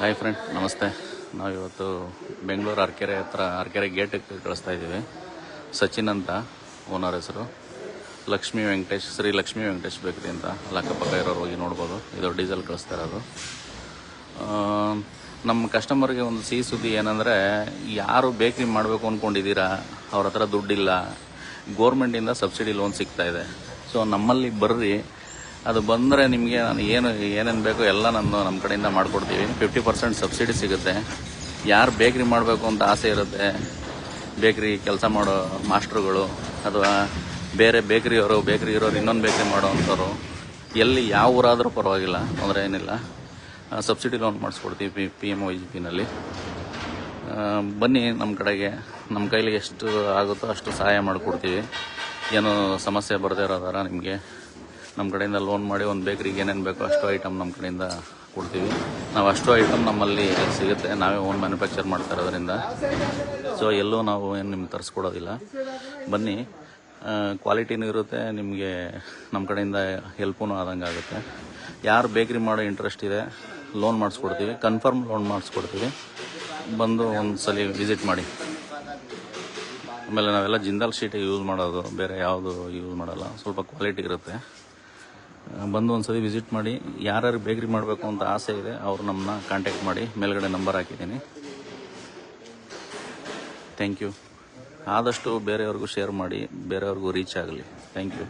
Hi friend, ನಮಸ್ತೆ. ನಾವಿವತ್ತು ಬೆಂಗಳೂರು ಅರಕೆರೆ ಹತ್ರ ಅರಕೆರೆ ಗೇಟಿಗೆ ಕಳಿಸ್ತಾ ಇದ್ದೀವಿ. ಸಚಿನ್ ಅಂತ ಓನರ್ ಹೆಸರು. ಲಕ್ಷ್ಮೀ ವೆಂಕಟೇಶ್, ಶ್ರೀ ಲಕ್ಷ್ಮೀ ವೆಂಕಟೇಶ್ ಬೇಕ್ರಿ ಅಂತ ಅಲ್ಲಿ ಅಕ್ಕಪಕ್ಕ ಇರೋರು ಹೋಗಿ ನೋಡ್ಬೋದು. ಇದು ಡೀಸೆಲ್ ಕಳಿಸ್ತಾ ಇರೋದು. ನಮ್ಮ ಕಸ್ಟಮರ್ಗೆ ಒಂದು ಸಿಹಿ ಸುದ್ದಿ ಏನಂದರೆ, ಯಾರು ಬೇಕ್ರಿ ಮಾಡಬೇಕು ಅಂದ್ಕೊಂಡಿದ್ದೀರಾ, ಅವ್ರ ಹತ್ರ ದುಡ್ಡಿಲ್ಲ, ಗೋರ್ಮೆಂಟಿಂದ ಸಬ್ಸಿಡಿ ಲೋನ್ ಸಿಗ್ತಾಯಿದೆ. ಸೊ ನಮ್ಮಲ್ಲಿ ಬರ್ರಿ, ಅದು ಬಂದರೆ ನಿಮಗೆ ನಾನು ಏನೇನು ಬೇಕೋ ಎಲ್ಲ ನಮ್ಮ ಕಡೆಯಿಂದ ಮಾಡಿಕೊಡ್ತೀವಿ. 50% ಸಬ್ಸಿಡಿ ಸಿಗುತ್ತೆ. ಯಾರು ಬೇಕ್ರಿ ಮಾಡಬೇಕು ಅಂತ ಆಸೆ ಇರುತ್ತೆ, ಬೇಕ್ರಿ ಕೆಲಸ ಮಾಡೋ ಮಾಸ್ಟ್ರುಗಳು ಅಥವಾ ಬೇರೆ ಬೇಕ್ರಿ ಇರೋರು ಇನ್ನೊಂದು ಬೇಕ್ರಿ ಮಾಡೋವಂಥವ್ರು, ಎಲ್ಲಿ ಯಾವ ಊರಾದರೂ ಪರವಾಗಿಲ್ಲ, ತೊಂದರೆ ಏನಿಲ್ಲ. ಸಬ್ಸಿಡಿ ಲೋನ್ ಮಾಡಿಸ್ಕೊಡ್ತೀವಿ PMOGPನಲ್ಲಿ. ಬನ್ನಿ ನಮ್ಮ ಕಡೆಗೆ. ನಮ್ಮ ಕೈಲಿ ಎಷ್ಟು ಆಗುತ್ತೋ ಅಷ್ಟು ಸಹಾಯ ಮಾಡಿಕೊಡ್ತೀವಿ. ಏನು ಸಮಸ್ಯೆ ಬರದೇ ಇರೋದಾರ ನಿಮಗೆ ನಮ್ಮ ಕಡೆಯಿಂದ ಲೋನ್ ಮಾಡಿ ಒಂದು ಬೇಕ್ರಿಗೆ ಏನೇನು ಬೇಕೋ ಅಷ್ಟು ಐಟಮ್ ನಮ್ಮ ಕಡೆಯಿಂದ ಕೊಡ್ತೀವಿ. ನಾವು ಅಷ್ಟು ಐಟಮ್ ನಮ್ಮಲ್ಲಿ ಸಿಗುತ್ತೆ. ನಾವೇ ಓನ್ ಮ್ಯಾನುಫ್ಯಾಕ್ಚರ್ ಮಾಡ್ತಾ ಇರೋದ್ರಿಂದ ಸೊ ಎಲ್ಲೂ ನಾವು ಏನು ನಿಮ್ಗೆ ತರಿಸ್ಕೊಡೋದಿಲ್ಲ. ಬನ್ನಿ, ಕ್ವಾಲಿಟಿನೂ ಇರುತ್ತೆ, ನಿಮಗೆ ನಮ್ಮ ಕಡೆಯಿಂದ ಹೆಲ್ಪೂ ಆದಂಗೆ ಆಗುತ್ತೆ. ಯಾರು ಬೇಕ್ರಿ ಮಾಡೋ ಇಂಟ್ರೆಸ್ಟ್ ಇದೆ, ಲೋನ್ ಮಾಡಿಸ್ಕೊಡ್ತೀವಿ, ಕನ್ಫರ್ಮ್ ಲೋನ್ ಮಾಡಿಸ್ಕೊಡ್ತೀವಿ. ಬಂದು ಒಂದು ಸಲ ವಿಸಿಟ್ ಮಾಡಿ. ಆಮೇಲೆ ನಾವೆಲ್ಲ ಜಿಂದಾಲ್ ಶೀಟೇ ಯೂಸ್ ಮಾಡೋದು, ಬೇರೆ ಯಾವುದು ಯೂಸ್ ಮಾಡೋಲ್ಲ. ಸ್ವಲ್ಪ ಕ್ವಾಲಿಟಿ ಇರುತ್ತೆ. ಬಂದು ಒಂದು ಸಲ ವಿಸಿಟ್ ಮಾಡಿ. ಯಾರ್ಯಾರು ಬೇಕ್ರಿ ಮಾಡಬೇಕು ಅಂತ ಆಸೆ ಇದೆ ಅವರು ನಮ್ಮನ್ನ ಕಾಂಟ್ಯಾಕ್ಟ್ ಮಾಡಿ. ಮೇಲ್ಗಡೆ ನಂಬರ್ ಹಾಕಿದ್ದೀನಿ. Thank you. ಆದಷ್ಟು ಬೇರೆಯವ್ರಿಗೂ ಶೇರ್ ಮಾಡಿ, ಬೇರೆಯವ್ರಿಗೂ ರೀಚ್ ಆಗಲಿ. Thank you.